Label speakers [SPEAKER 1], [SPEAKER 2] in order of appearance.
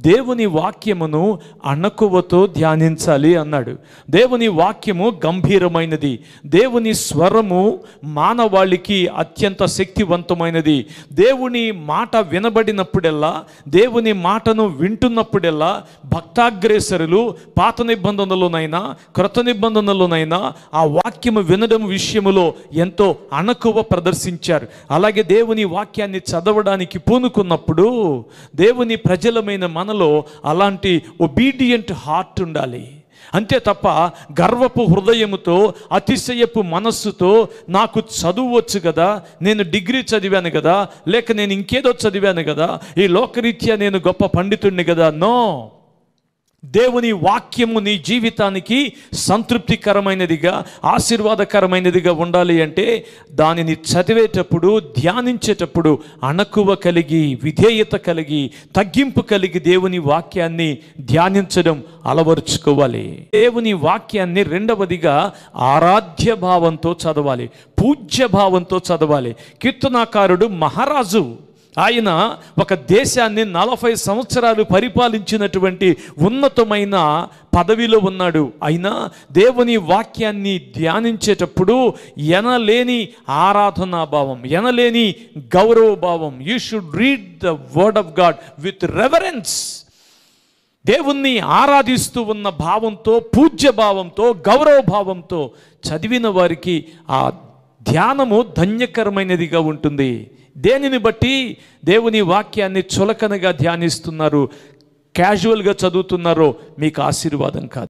[SPEAKER 1] దేవుని వాక్యమును అణకువతో ధ్యానించాలి అన్నాడు. దేవుని వాక్యము గంభీరమైనది. దేవుని స్వరము మానవాళికి అత్యంత శక్తివంతమైనది. దేవుని మాట వినబడినప్పుడెల్లా, దేవుని మాటను వింటున్నప్పుడెల్లా భక్తాగ్రేసరులు పాత నిబంధనలోనైనా క్రొత్త నిబంధనలోనైనా ఆ వాక్యము వినడం విషయములో ఎంతో అణకువ ప్రదర్శించారు. అలాగే దేవుని వాక్యాన్ని చదవడానికి పూనుకున్నప్పుడు దేవుని ప్రజలమైన మనలో అలాంటి ఒబీడియంట్ హార్ట్ ఉండాలి. అంతే తప్ప గర్వపు హృదయముతో, అతిశయపు మనస్సుతో నాకు చదువు వచ్చు కదా, నేను డిగ్రీ చదివాను కదా, లేక నేను ఇంకేదో చదివాను కదా, ఈ లోకరీత్యా నేను గొప్ప పండితుడిని కదా, నో. దేవుని వాక్యము నీ జీవితానికి సంతృప్తికరమైనదిగా, ఆశీర్వాదకరమైనదిగా ఉండాలి అంటే దానిని చదివేటప్పుడు, ధ్యానించేటప్పుడు అణకువ కలిగి, విధేయత కలిగి, తగ్గింపు కలిగి దేవుని వాక్యాన్ని ధ్యానించడం అలవరుచుకోవాలి. దేవుని వాక్యాన్ని రెండవదిగా ఆరాధ్య భావంతో చదవాలి, పూజ్య భావంతో చదవాలి. కీర్తనాకారుడు మహారాజు, ఆయన ఒక దేశాన్ని 40 సంవత్సరాలు పరిపాలించినటువంటి ఉన్నతమైన పదవిలో ఉన్నాడు. అయినా దేవుని వాక్యాన్ని ధ్యానించేటప్పుడు ఎనలేని ఆరాధనాభావం, ఎనలేని గౌరవ భావం. You should read the word of God with reverence. దేవుణ్ణి ఆరాధిస్తూ ఉన్న భావంతో, పూజ్య భావంతో, గౌరవ భావంతో చదివిన వారికి ఆ ధ్యానము ధన్యకరమైనదిగా ఉంటుంది. దేనిని బట్టి దేవుని వాక్యాన్ని చులకనగా ధ్యానిస్తున్నారు, క్యాజువల్గా చదువుతున్నారో మీకు ఆశీర్వాదం కాదు.